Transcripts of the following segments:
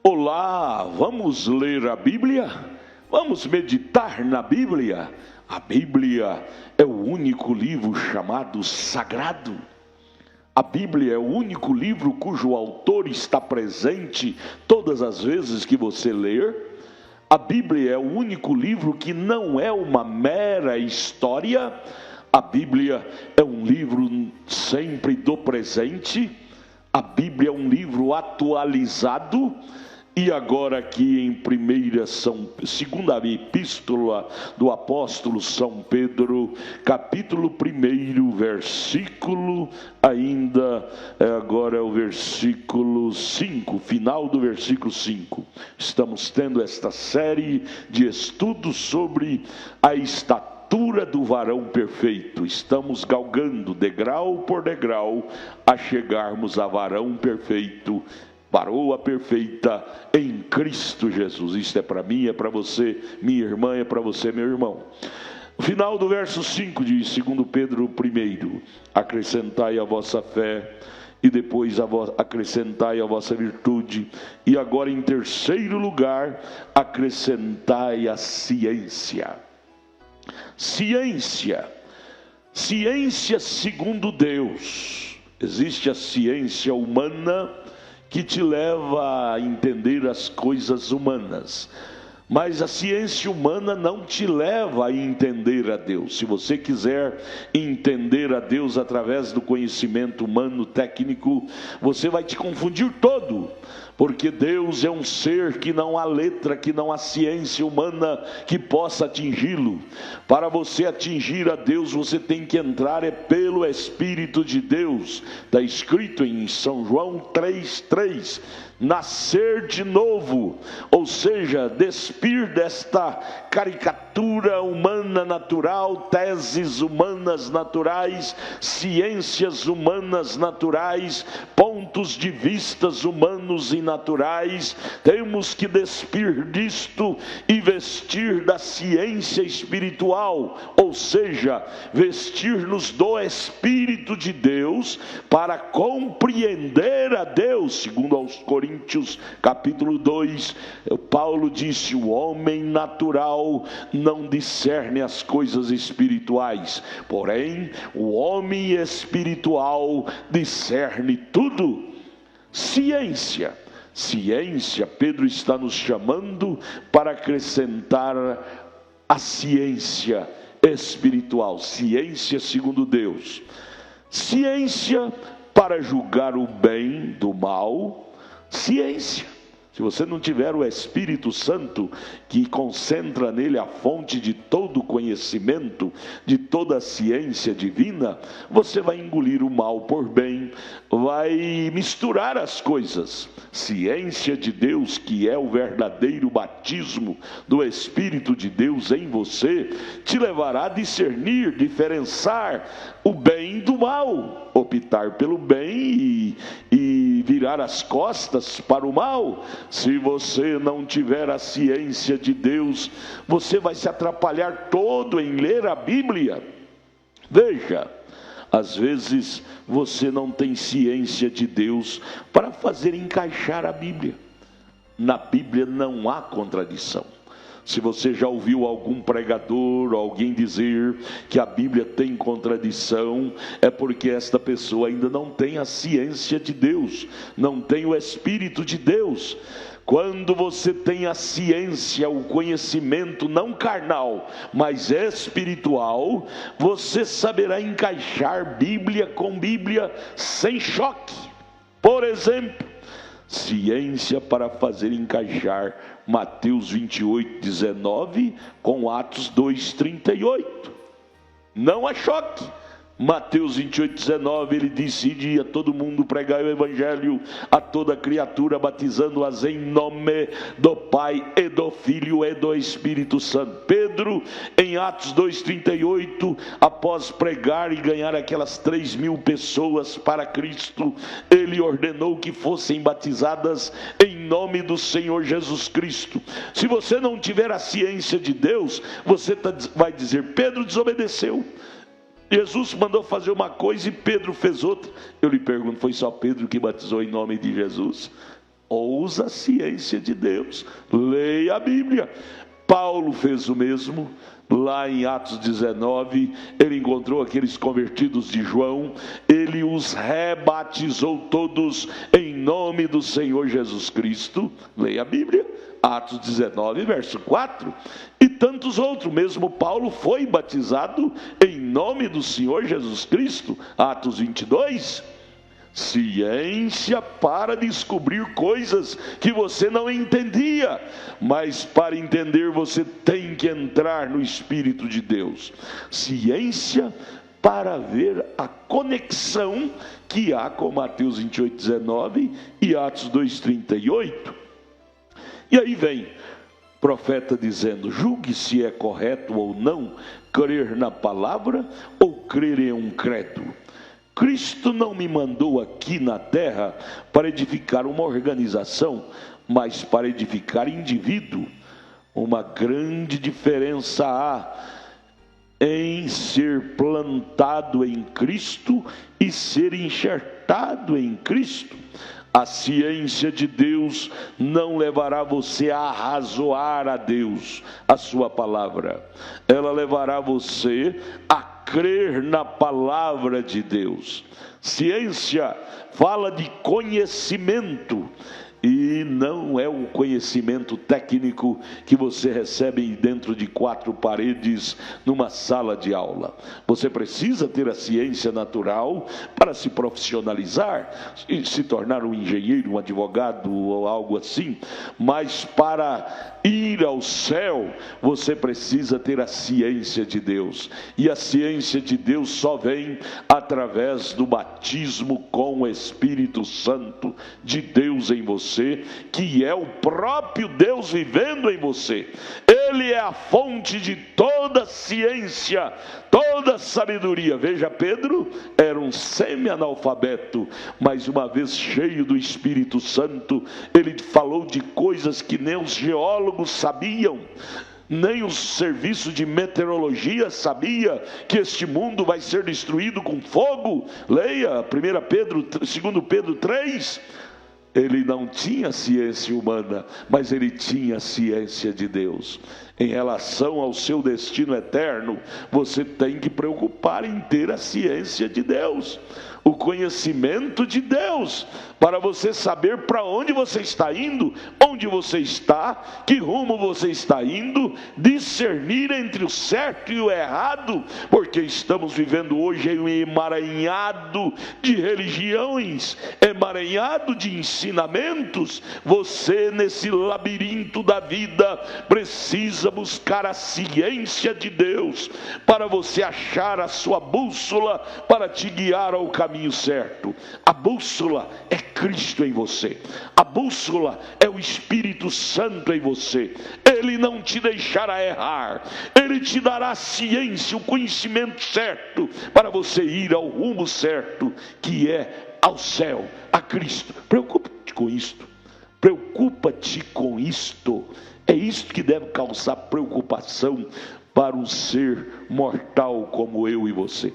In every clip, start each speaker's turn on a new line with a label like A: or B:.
A: Olá, vamos ler a Bíblia? Vamos meditar na Bíblia? A Bíblia é o único livro chamado sagrado. A Bíblia é o único livro cujo autor está presente todas as vezes que você ler. A Bíblia é o único livro que não é uma mera história. A Bíblia é um livro sempre do presente. A Bíblia é um livro atualizado. E agora aqui em segunda epístola do apóstolo São Pedro, capítulo 1, versículo, agora é o versículo 5, final do versículo 5. Estamos tendo esta série de estudos sobre a estatura do varão perfeito. Estamos galgando degrau por degrau a chegarmos a varão perfeito, varoa perfeita em Cristo Jesus. Isto é para mim, é para você, minha irmã, é para você, meu irmão. No final do verso 5 de 2 Pedro 1, acrescentai a vossa fé, e depois acrescentai a vossa virtude, e agora em terceiro lugar, acrescentai a ciência. Ciência segundo Deus. Existe a ciência humana, que te leva a entender as coisas humanas. Mas a ciência humana não te leva a entender a Deus. Se você quiser entender a Deus através do conhecimento humano técnico, você vai te confundir todo. Porque Deus é um ser que não há letra, que não há ciência humana que possa atingi-lo. Para você atingir a Deus, você tem que entrar pelo Espírito de Deus. Está escrito em São João 3,3. Nascer de novo, ou seja, despir desta caricatura humana natural, teses humanas naturais, ciências humanas naturais, pontos de vistas humanos e naturais. Temos que despir disto e vestir da ciência espiritual, ou seja, vestir-nos do Espírito de Deus para compreender a Deus. Segundo aos Coríntios capítulo 2, Paulo disse: o homem natural não discerne as coisas espirituais, porém o homem espiritual discerne tudo. Ciência, Pedro está nos chamando para acrescentar a ciência espiritual, ciência segundo Deus. Ciência para julgar o bem do mal. Ciência. Se você não tiver o Espírito Santo, que concentra nele a fonte de todo o conhecimento, de toda a ciência divina, você vai engolir o mal por bem, vai misturar as coisas. Ciência de Deus, que é o verdadeiro batismo do Espírito de Deus em você, te levará a discernir, diferenciar o bem do mal, optar pelo bem e virar as costas para o mal. Se você não tiver a ciência de Deus, você vai se atrapalhar todo em ler a Bíblia. Veja, às vezes você não tem ciência de Deus para fazer encaixar a Bíblia. Na Bíblia não há contradição. Se você já ouviu algum pregador, alguém dizer que a Bíblia tem contradição, é porque esta pessoa ainda não tem a ciência de Deus, não tem o Espírito de Deus. Quando você tem a ciência, o conhecimento não carnal, mas espiritual, você saberá encaixar Bíblia com Bíblia sem choque. Por exemplo, ciência para fazer encaixar Mateus 28:19 com Atos 2:38. Não há choque. Mateus 28:19, ele disse: ide a todo mundo pregai o evangelho a toda criatura, batizando-as em nome do Pai e do Filho e do Espírito Santo. Pedro, em Atos 2:38, após pregar e ganhar aquelas 3.000 pessoas para Cristo, ele ordenou que fossem batizadas em nome do Senhor Jesus Cristo. Se você não tiver a ciência de Deus, você vai dizer: Pedro desobedeceu. Jesus mandou fazer uma coisa e Pedro fez outra. Eu lhe pergunto, foi só Pedro que batizou em nome de Jesus? ouça a ciência de Deus, leia a Bíblia. Paulo fez o mesmo. Lá em Atos 19, ele encontrou aqueles convertidos de João, ele os rebatizou todos em nome do Senhor Jesus Cristo. Leia a Bíblia, Atos 19, verso 4. E tantos outros, mesmo Paulo foi batizado em nome do Senhor Jesus Cristo. Atos 22. Ciência para descobrir coisas que você não entendia, mas para entender você tem que entrar no Espírito de Deus. Ciência para ver a conexão que há com Mateus 28, 19 e Atos 2, 38. E aí vem o profeta dizendo: julgue se é correto ou não crer na palavra ou crer em um credo. Cristo não me mandou aqui na terra para edificar uma organização, mas para edificar indivíduo. Uma grande diferença há em ser plantado em Cristo e ser enxertado em Cristo. A ciência de Deus não levará você a arrazoar a Deus, a sua palavra. Ela levará você a crer na palavra de Deus. Ciência fala de conhecimento, e não é o conhecimento técnico que você recebe dentro de quatro paredes numa sala de aula. Você precisa ter a ciência natural para se profissionalizar e se tornar um engenheiro, um advogado ou algo assim, mas para ir ao céu você precisa ter a ciência de Deus, e a ciência de Deus só vem através do batismo com o Espírito Santo de Deus em você, que é o próprio Deus vivendo em você. Ele é a fonte de toda ciência, toda sabedoria. Veja, Pedro era um semi-analfabeto, mas uma vez cheio do Espírito Santo, ele falou de coisas que nem os geólogos sabiam, nem o serviço de meteorologia sabia, que este mundo vai ser destruído com fogo. Leia 1 Pedro, 2 Pedro 3. Ele não tinha ciência humana, mas ele tinha ciência de Deus. Em relação ao seu destino eterno, você tem que preocupar em ter a ciência de Deus, o conhecimento de Deus, para você saber para onde você está indo, onde você está, que rumo você está indo, discernir entre o certo e o errado, porque estamos vivendo hoje em um emaranhado de religiões, emaranhado de ensinamentos. Você, nesse labirinto da vida, precisa buscar a ciência de Deus, para você achar a sua bússola, para te guiar ao caminho certo. A bússola é Cristo em você, a bússola é o Espírito Santo em você. Ele não te deixará errar, ele te dará a ciência, o conhecimento certo, para você ir ao rumo certo, que é ao céu, a Cristo. Preocupa-te com isto, preocupa-te com isto. É isto que deve causar preocupação para um ser mortal como eu e você.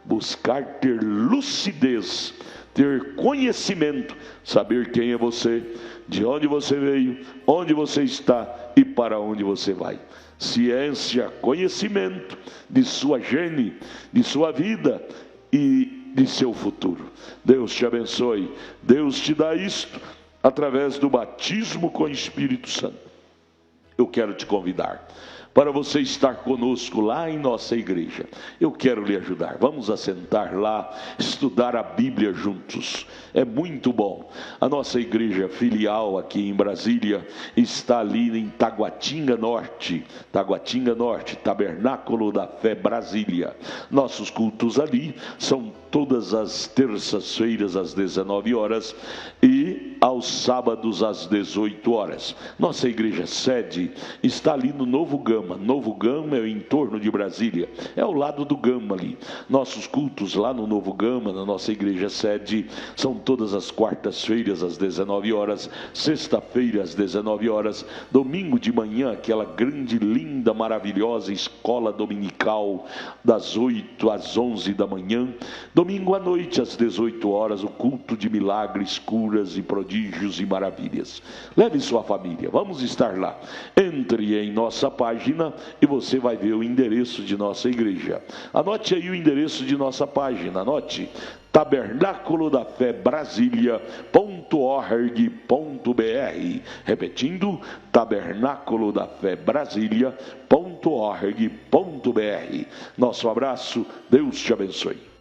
A: Buscar ter lucidez, ter conhecimento, saber quem é você, de onde você veio, onde você está e para onde você vai. Ciência, conhecimento de sua gene, de sua vida e de seu futuro. Deus te abençoe. Deus te dá isto através do batismo com o Espírito Santo. Eu quero te convidar para você estar conosco lá em nossa igreja. Eu quero lhe ajudar. Vamos assentar lá, estudar a Bíblia juntos. É muito bom. A nossa igreja filial aqui em Brasília está ali em Taguatinga Norte, Tabernáculo da Fé, Brasília. Nossos cultos ali são todas as terças-feiras às 19 horas e aos sábados às 18 horas. Nossa igreja sede está ali no Novo Gama. Novo Gama é o entorno de Brasília, é ao lado do Gama ali. Nossos cultos lá no Novo Gama, na nossa igreja sede, são todas as quartas-feiras às 19 horas, sexta-feira às 19 horas, domingo de manhã, aquela grande, linda, maravilhosa escola dominical, das 8 às 11 da manhã. Domingo à noite às 18 horas, o culto de milagres, curas e prodígios prodígios e maravilhas. Leve sua família, vamos estar lá. Entre em nossa página e você vai ver o endereço de nossa igreja. Anote aí o endereço de nossa página, anote: Tabernáculo da Fé Brasília.org.br. Repetindo, Tabernáculo da Fé Brasília.org.br. Nosso abraço, Deus te abençoe.